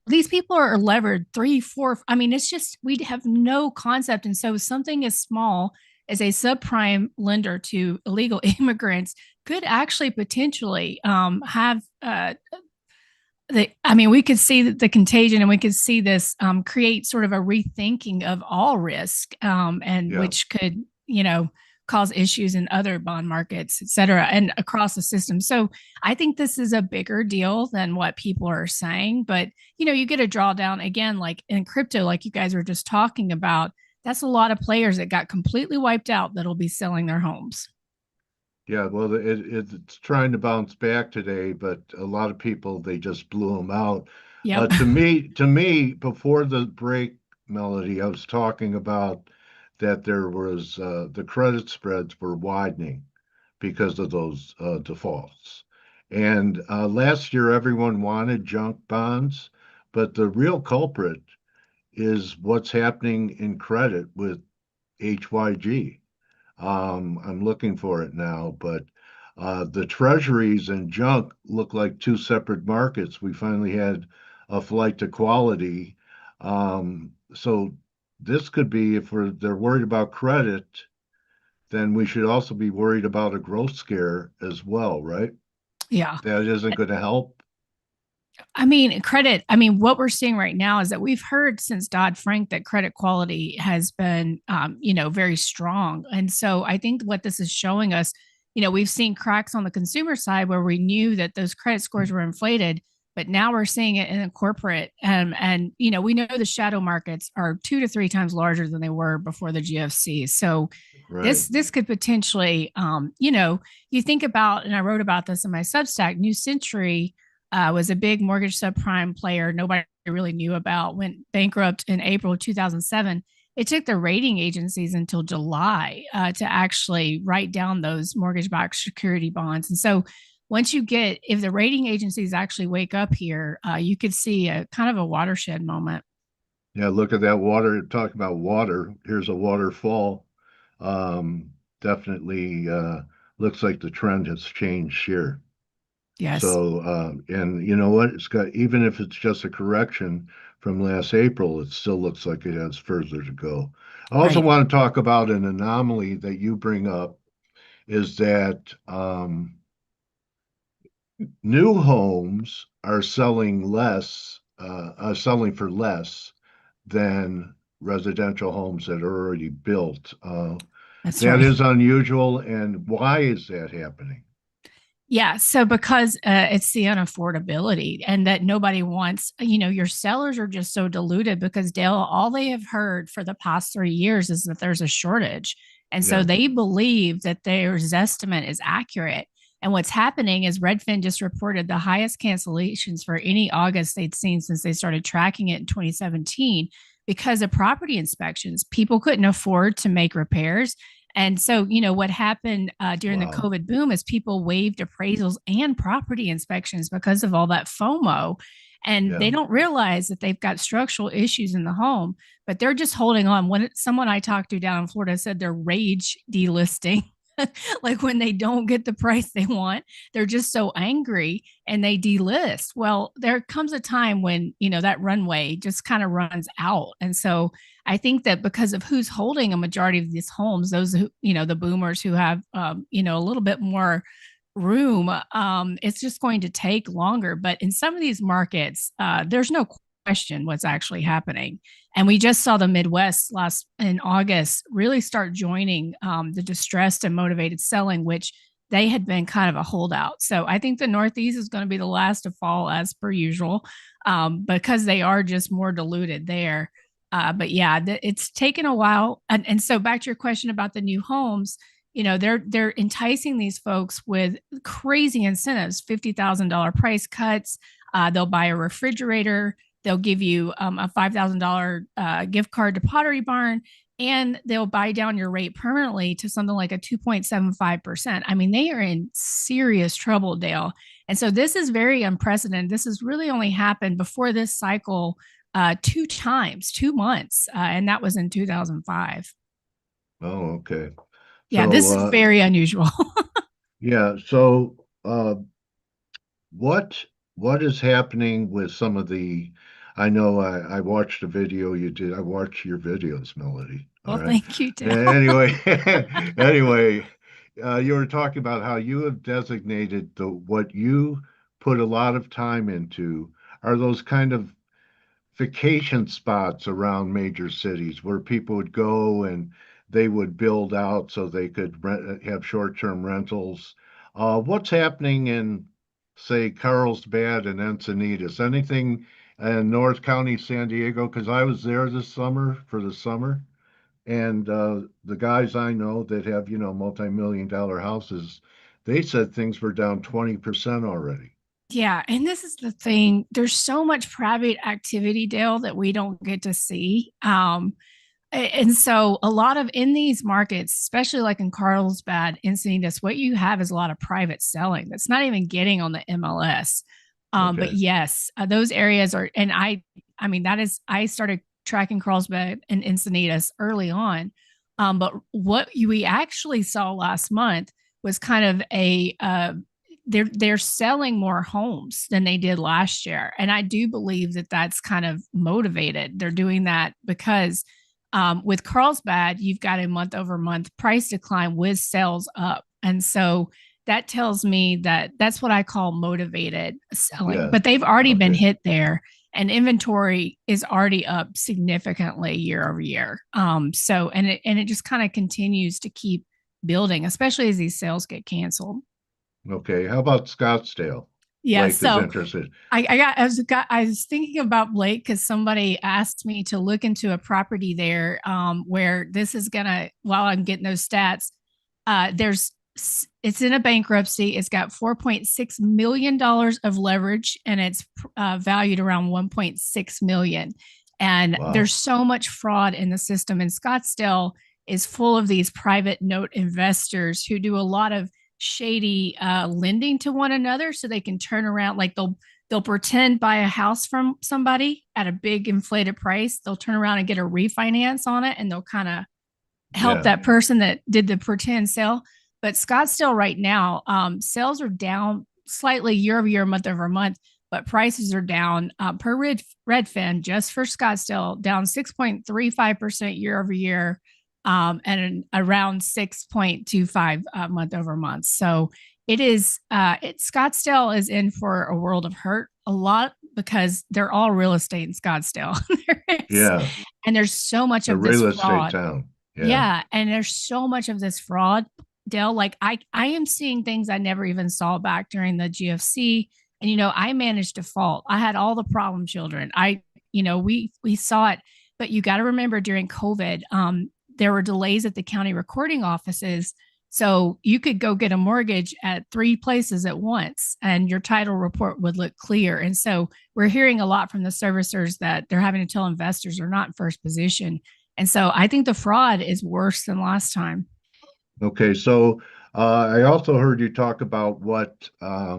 these people are levered 3, 4. I mean, it's just, we have no concept. And so something as small as a subprime lender to illegal immigrants could actually potentially have we could see the contagion, and we could see this create sort of a rethinking of all risk, which could, cause issues in other bond markets, et cetera, and across the system. So I think this is a bigger deal than what people are saying. But, you get a drawdown again, like in crypto, like you guys were just talking about. That's a lot of players that got completely wiped out that'll be selling their homes. Yeah, well, it's trying to bounce back today, but a lot of people, they just blew them out. Yep. To me, before the break, Melody, I was talking about that there was the credit spreads were widening because of those defaults. And last year, everyone wanted junk bonds, but the real culprit is what's happening in credit with HYG. I'm looking for it now, but the treasuries and junk look like 2 separate markets. We finally had a flight to quality. So this could be, if they're worried about credit, then we should also be worried about a growth scare as well, right? Yeah. That isn't going to help. I mean, credit, I mean, what we're seeing right now is that we've heard since Dodd-Frank that credit quality has been, very strong. And so I think what this is showing us, we've seen cracks on the consumer side where we knew that those credit scores were inflated, but now we're seeing it in the corporate. We know the shadow markets are 2 to 3 times larger than they were before the GFC. So Right. this could potentially, you think about, and I wrote about this in my Substack, New Century was a big mortgage subprime player nobody really knew about, went bankrupt in April of 2007. It took the rating agencies until July to actually write down those mortgage-backed security bonds. And so if the rating agencies actually wake up here, you could see a kind of a watershed moment. Yeah, look at that water. Talk about water. Here's a waterfall. Definitely looks like the trend has changed here. Yes. So, and you know what? It's got, even if it's just a correction from last April, it still looks like it has further to go. I also Right. want to talk about an anomaly that you bring up is that new homes are selling for less than residential homes that are already built. That's That right. is unusual. And why is that happening? Yeah. So because it's the unaffordability and that nobody wants, your sellers are just so diluted because Dale, all they have heard for the past 3 years is that there's a shortage. And so Yeah. they believe that their estimate is accurate. And what's happening is Redfin just reported the highest cancellations for any August they'd seen since they started tracking it in 2017 because of property inspections. People couldn't afford to make repairs. And so, what happened during the Wow. COVID boom is people waived appraisals and property inspections because of all that FOMO. And Yeah. they don't realize that they've got structural issues in the home, but they're just holding on. Someone I talked to down in Florida said they're rage delisting. Like when they don't get the price they want, they're just so angry and they delist. Well, there comes a time when, that runway just kind of runs out. And so I think that because of who's holding a majority of these homes, those who, the boomers who have, a little bit more room, it's just going to take longer. But in some of these markets, there's no question what's actually happening. And we just saw the Midwest in August really start joining the distressed and motivated selling, which they had been kind of a holdout. So I think the Northeast is going to be the last to fall as per usual because they are just more diluted there. But yeah, it's taken a while. And so back to your question about the new homes, they're enticing these folks with crazy incentives, $50,000 price cuts. They'll buy a refrigerator. They'll give you a $5,000 gift card to Pottery Barn, and they'll buy down your rate permanently to something like a 2.75%. I mean, they are in serious trouble, Dale. And so this is very unprecedented. This has really only happened before this cycle 2 times, 2 months, and that was in 2005. Oh, okay. Yeah, So, this is very unusual. yeah. So, what is happening with some of the? I know I watched a video you did. I watch your videos, Melody. All Well, right. thank you, Dale. Anyway, anyway, you were talking about how you have designated what you put a lot of time into are those kind of vacation spots around major cities where people would go and they would build out so they could have short-term rentals. What's happening in, say, Carlsbad and Encinitas? Anything in North County, San Diego? Because I was there this summer for the summer, and the guys I know that have, multi-million-dollar houses, they said things were down 20% already. Yeah, and this is the thing. There's so much private activity, Dale, that we don't get to see. And so a lot of in these markets, especially like in Carlsbad, Encinitas, what you have is a lot of private selling that's not even getting on the MLS. But Okay. yes, those areas are, and I started tracking Carlsbad and Encinitas early on. But what we actually saw last month was kind of they're selling more homes than they did last year. And I do believe that that's kind of motivated. They're doing that because with Carlsbad, you've got a month over month price decline with sales up. And so that tells me that that's what I call motivated selling. Yeah. But they've already been Okay. hit there, and inventory is already up significantly year over year. So and it just kind of continues to keep building, especially as these sales get canceled. Okay. How about Scottsdale? Yeah. Blake is So interested. I was thinking about Blake because somebody asked me to look into a property there, where this is gonna, while I'm getting those stats, it's in a bankruptcy. It's got $4.6 million of leverage, and it's valued around 1.6 million. And Wow. there's so much fraud in the system. And Scottsdale is full of these private note investors who do a lot of shady lending to one another, so they can turn around, like they'll pretend buy a house from somebody at a big inflated price. They'll turn around and get a refinance on it, and they'll kind of help that person that did the pretend sale. But Scottsdale right now, sales are down slightly year over year, month over month, but prices are down per Redfin just for Scottsdale, down 6.35% year over year, and around 6.25 month over month. So Scottsdale is in for a world of hurt, a lot, because they're all real estate in Scottsdale. Yeah. And there's so much A of this real estate fraud. town. Yeah. And there's so much of this fraud, Dale. Like I am seeing things I never even saw back during the GFC. And, I managed default. I had all the problem children. We saw it, but you got to remember during COVID, there were delays at the county recording offices. So you could go get a mortgage at 3 places at once and your title report would look clear. And so we're hearing a lot from the servicers that they're having to tell investors they're not in first position. And so I think the fraud is worse than last time. Okay. So I also heard you talk about what a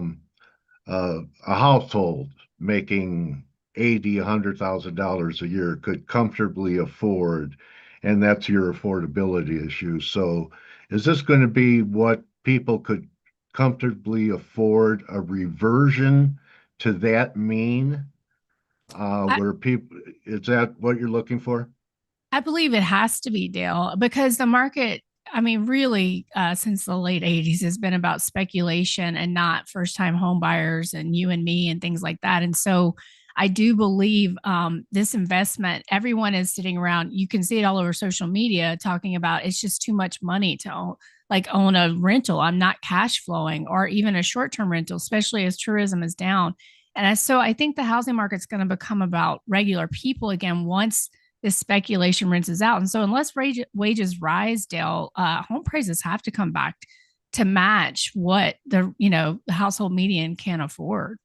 household making $100,000 a year could comfortably afford, and that's your affordability issue. So is this going to be what people could comfortably afford, a reversion to that mean? Where people, is that what you're looking for? I believe it has to be, Dale, because the market, really, since the late 80s has been about speculation and not first time home buyers and you and me and things like that. And so I do believe this investment, everyone is sitting around, you can see it all over social media talking about it's just too much money to own a rental. I'm not cash flowing, or even a short-term rental, especially as tourism is down. And so I think the housing market's going to become about regular people again once this speculation rinses out. And so unless wages rise, Dale, home prices have to come back to match what the household median can afford.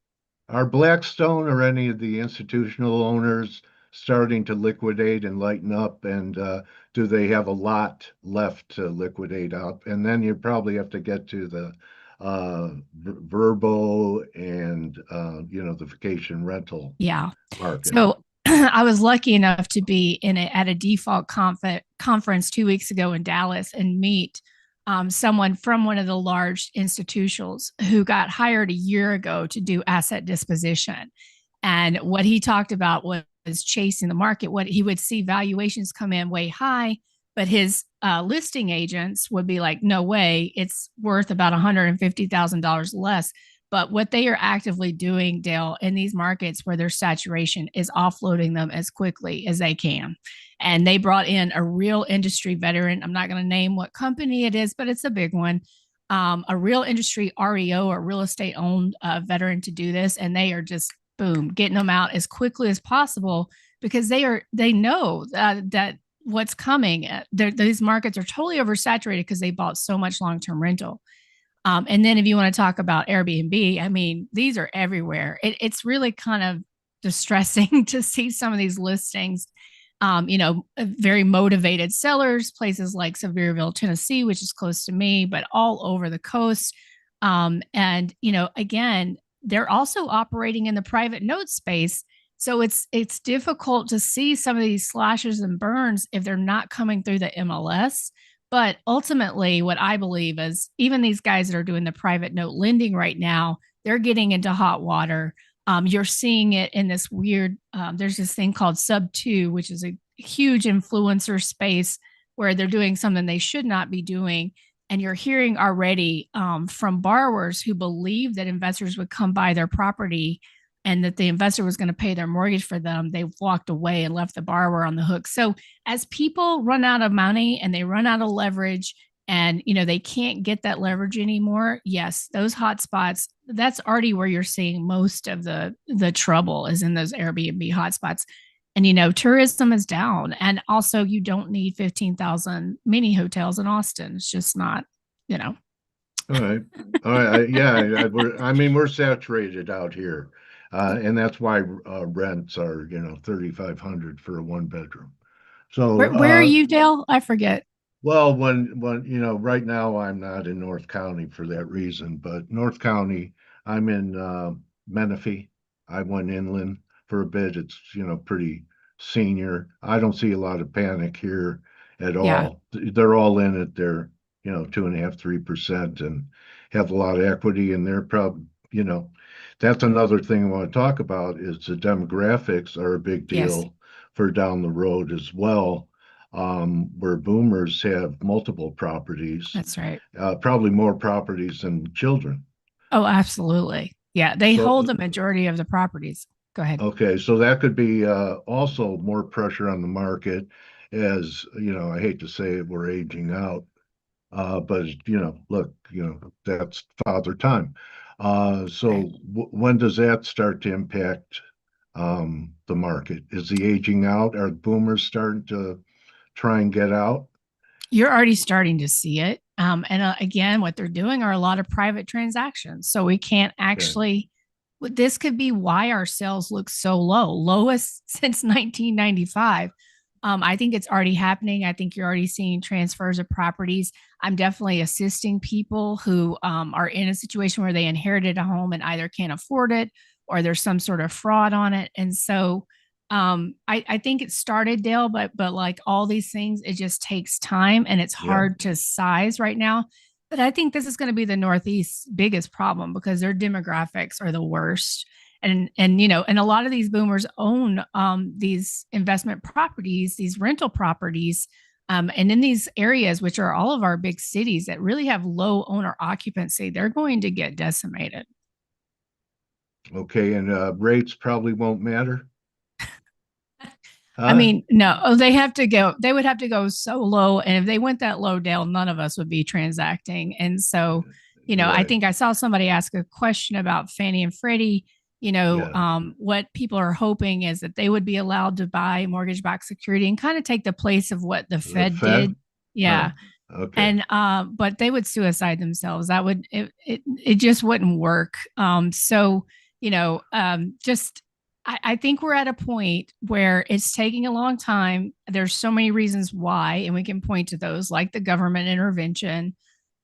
Are Blackstone or any of the institutional owners starting to liquidate and lighten up? And do they have a lot left to liquidate up? And then you probably have to get to the Verbo and the vacation rental market. So I was lucky enough to be at a default conference 2 weeks ago in Dallas and meet someone from one of the large institutionals who got hired a year ago to do asset disposition. And what he talked about was chasing the market. What he would see valuations come in way high, but his listing agents would be like, no way, it's worth about $150,000 less. But what they are actively doing, Dale, in these markets where there's saturation is offloading them as quickly as they can. And they brought in a real industry veteran. I'm not going to name what company it is, but it's a big one. A real industry REO, or real estate owned veteran, to do this. And they are just, boom, getting them out as quickly as possible because they know that what's coming. These markets are totally oversaturated because they bought so much long-term rental. And then if you want to talk about Airbnb, these are everywhere. It's really kind of distressing to see some of these listings. Very motivated sellers, places like Sevierville, Tennessee, which is close to me, but all over the coast. Again, they're also operating in the private note space. So it's difficult to see some of these slashes and burns if they're not coming through the MLS. But ultimately, what I believe is even these guys that are doing the private note lending right now, they're getting into hot water. You're seeing it in this weird, there's this thing called Sub2, which is a huge influencer space where they're doing something they should not be doing. And you're hearing already from borrowers who believe that investors would come buy their property and that the investor was going to pay their mortgage for them. They've walked away and left the borrower on the hook. So as people run out of money and they run out of leverage and, you know, they can't get that leverage anymore. Yes, those hot spots, that's already where you're seeing most of the trouble is in those Airbnb hotspots. And, you know, tourism is down. And also you don't need 15,000 mini hotels in Austin. It's just not, you know. All right. All right. Yeah. We're saturated out here. And that's why rents are, you know, 3,500 for a 1 bedroom. So Where are you, Dale? I forget. well, when you know, right now I'm not in North County for that reason, but North County, I'm in Menifee. I went inland for a bit. It's, you know, pretty senior. I don't see a lot of panic here at Yeah. all. They're all in at their, you know, 2.5%, 3% and have a lot of equity, and they're probably, you know, that's another thing I want to talk about is the demographics are a big Yes. deal for down the road as well, where boomers have multiple properties, That's right. probably more properties than children. Oh, absolutely. Yeah. They So- hold the majority of the properties. Go ahead. Okay, so that could be also more pressure on the market as, you know, I hate to say it, we're aging out. But, you know, look, you know, that's father time. So Right. when does that start to impact the market? Is the aging out? Are boomers starting to try and get out? You're already starting to see it. And again, what they're doing are a lot of private transactions. So we can't actually, this could be why our sales look so low, lowest since 1995. I think it's already happening. I think you're already seeing transfers of properties. I'm definitely assisting people who are in a situation where they inherited a home and either can't afford it or there's some sort of fraud on it. And so I think it started, Dale, but like all these things, it just takes time and it's Yeah. hard to size right now. But I think this is going to be the Northeast's biggest problem because their demographics are the worst. And you know, and a lot of these boomers own these investment properties, these rental properties, and in these areas, which are all of our big cities that really have low owner occupancy, they're going to get decimated. Okay, and rates probably won't matter. I mean, no, they have to go, they would have to go so low. And if they went that low, Dale, none of us would be transacting. And so, you know, I Right. think I saw somebody ask a question about Fannie and Freddie. You know, Yeah. what people are hoping is that they would be allowed to buy mortgage-backed security and kind of take the place of what the Fed Fed? did. Yeah. Okay. And but they would suicide themselves. That would it just wouldn't work. So you know, just I think we're at a point where it's taking a long time. There's so many reasons why, and we can point to those like the government intervention.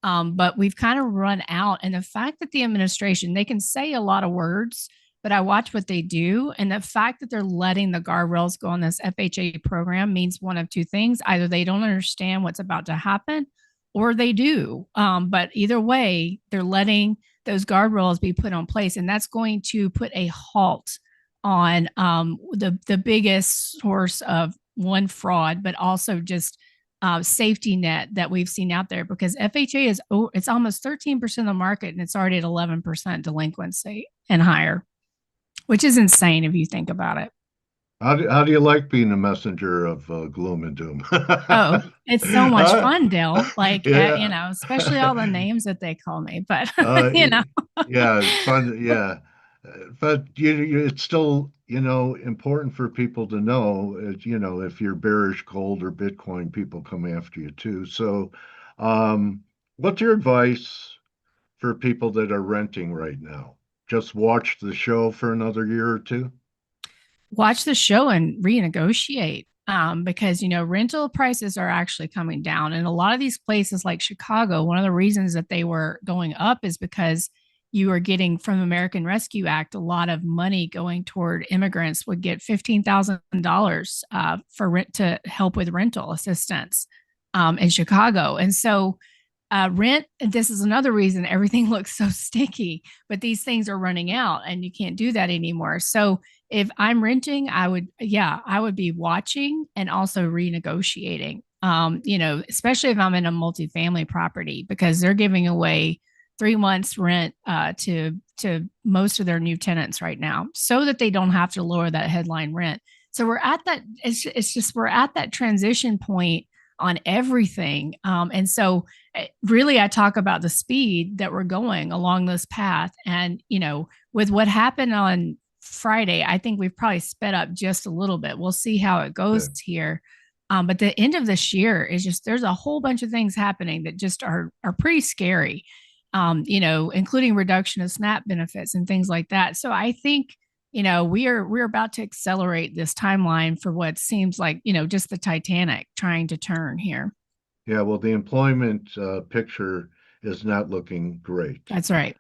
But we've kind of run out. And the fact that the administration, they can say a lot of words, but I watch what they do. And the fact that they're letting the guardrails go on this FHA program means one of two things. Either they don't understand what's about to happen or they do. But either way, they're letting those guardrails be put on place. And that's going to put a halt on the biggest source of one fraud, but also just safety net that we've seen out there because FHA is it's almost 13% of the market and it's already at 11% delinquency and higher, which is insane if you think about it. How do you like being a messenger of gloom and doom? Oh, it's so much fun, Dale. Like, Yeah. you know, especially all the names that they call me, but Yeah, know, it's fun. Yeah, but it's still, you know, important for people to know. You know, if you're bearish gold or Bitcoin, people come after you too. So, what's your advice for people that are renting right now? Just watch the show for another year or two. watch the show and renegotiate because you know rental prices are actually coming down and a lot of these places like Chicago, one of the reasons that they were going up is because you were getting from American Rescue Act a lot of money going toward immigrants would get $15,000 for rent to help with rental assistance in Chicago. And so rent, this is another reason everything looks so sticky, but these things are running out and you can't do that anymore. So if I'm renting, I would be watching and also renegotiating. you know, especially if I'm in a multifamily property, because they're giving away 3 months rent to most of their new tenants right now, so that they don't have to lower that headline rent. So we're at that. It's just we're at that transition point on everything. And so really, I talk about the speed that we're going along this path. And, you know, with what happened on Friday, I think we've probably sped up just a little bit. We'll see how it goes here. But the end of this year is just, there's a whole bunch of things happening that just are pretty scary, you know, including reduction of SNAP benefits and things like that. So I think, you know, we're about to accelerate this timeline for what seems like, you know, just the Titanic trying to turn here. Yeah, well, the employment picture is not looking great. That's right.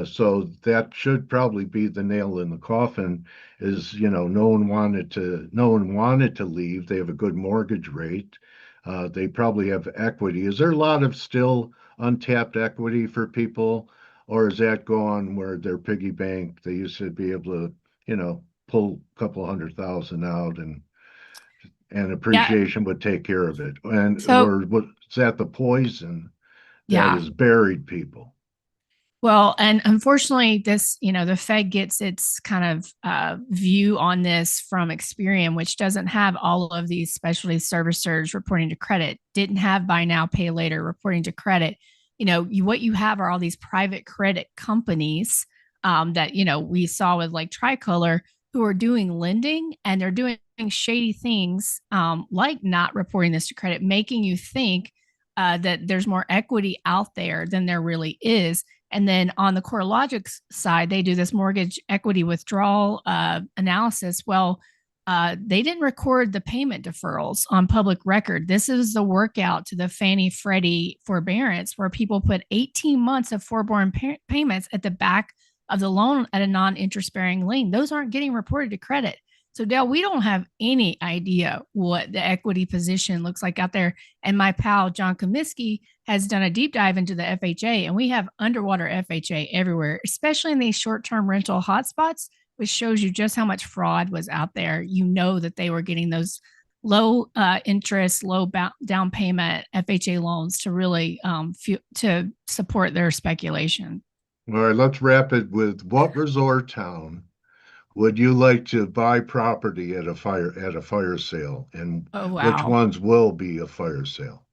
So that should probably be the nail in the coffin. Is, you know, no one wanted to leave. They have a good mortgage rate. They probably have equity. Is there a lot of still untapped equity for people, or is that gone where their piggy bank, they used to be able to, you know, pull a couple $100,000 out and appreciation would take care of it? And So, or was that the poison that yeah. has buried people? Well, and unfortunately, this, you know, the Fed gets its kind of view on this from Experian, which doesn't have all of these specialty servicers reporting to credit, didn't have buy now, pay later reporting to credit. You know, what you have are all these private credit companies that, you know, we saw with like Tricolor, who are doing lending, and they're doing shady things, like not reporting this to credit, making you think that there's more equity out there than there really is. And then on the CoreLogic side, they do this mortgage equity withdrawal analysis. Well, they didn't record the payment deferrals on public record. This is the workout to the Fannie Freddie forbearance, where people put 18 months of forborne payments at the back of the loan at a non-interest bearing lien. Those aren't getting reported to credit. So, Dale, we don't have any idea what the equity position looks like out there. And my pal, John Comiskey, has done a deep dive into the FHA, and we have underwater FHA everywhere, especially in these short-term rental hotspots, which shows you just how much fraud was out there. You know that they were getting those low interest, low down payment FHA loans to really to support their speculation. All right, let's wrap it with, what resort town would you like to buy property at a fire sale, and Oh, wow. which ones will be a fire sale?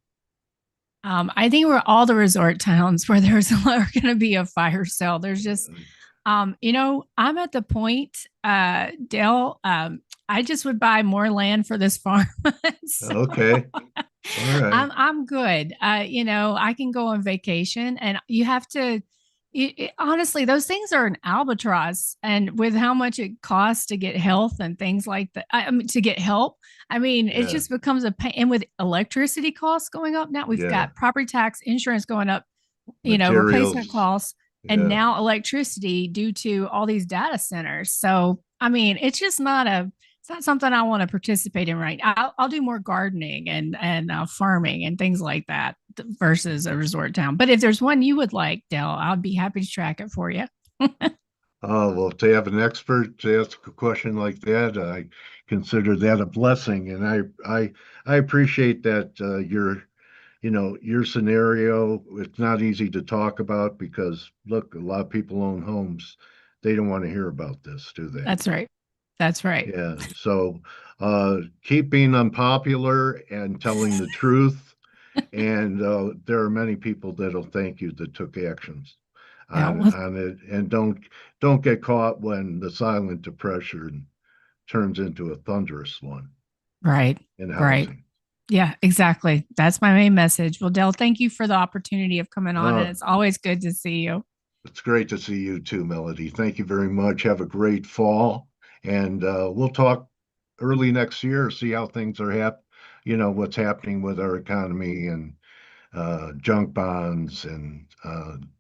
I think we're all the resort towns where there's going to be a fire sale. There's just, you know, I'm at the point, Dale, I just would buy more land for this farm. So, Okay. All right. I'm good. You know, I can go on vacation, and you have to, honestly, those things are an albatross. And with how much it costs to get health and things like that, I mean, to get help, I mean, it just becomes a pain. And with electricity costs going up now, we've got property tax, insurance going up, you know, replacement costs, and now electricity due to all these data centers. So, I mean, it's just it's not something I want to participate in. Right. I'll do more gardening and farming and things like that versus a resort town. But if there's one you would like, Dale, I'll be happy to track it for you. Well, to have an expert to ask a question like that, I consider that a blessing, and I appreciate that your scenario. It's not easy to talk about because, look, a lot of people own homes. They don't want to hear about this, do they? That's right. That's right. Yeah. So keep being unpopular and telling the truth. And there are many people that'll thank you that took actions on it, and don't get caught when the silent depression turns into a thunderous one. Right. In housing. Right. Yeah, exactly. That's my main message. Well, Dale, thank you for the opportunity of coming on, and it's always good to see you. It's great to see you too, Melody. Thank you very much. Have a great fall, and we'll talk early next year, see how things are what's happening with our economy and junk bonds and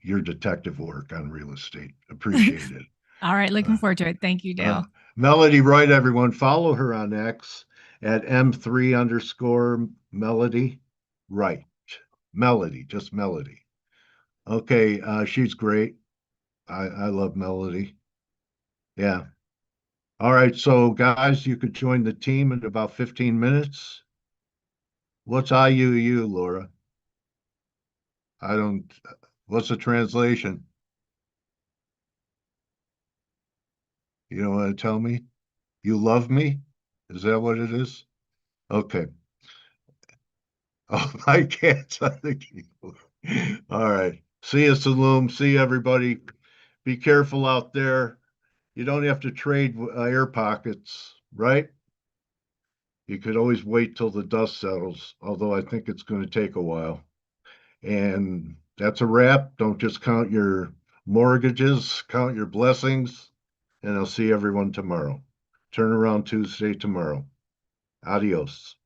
your detective work on real estate. Appreciate it. All right. Looking forward to it. Thank you, Dale. Melody Wright, everyone. Follow her on X at M3_Melody Wright. Melody, just Melody. Okay. She's great. I love Melody. Yeah. All right. So, guys, you could join the team in about 15 minutes. What's IUU, Laura? I don't, what's the translation? You don't want to tell me? You love me? Is that what it is? Okay. Oh, my cat's on the keyboard. All right. See you, Saloom. See everybody. Be careful out there. You don't have to trade air pockets, right? You could always wait till the dust settles, although I think it's going to take a while. And that's a wrap. Don't just count your mortgages, count your blessings. And I'll see everyone tomorrow. Turn around Tuesday tomorrow. Adios.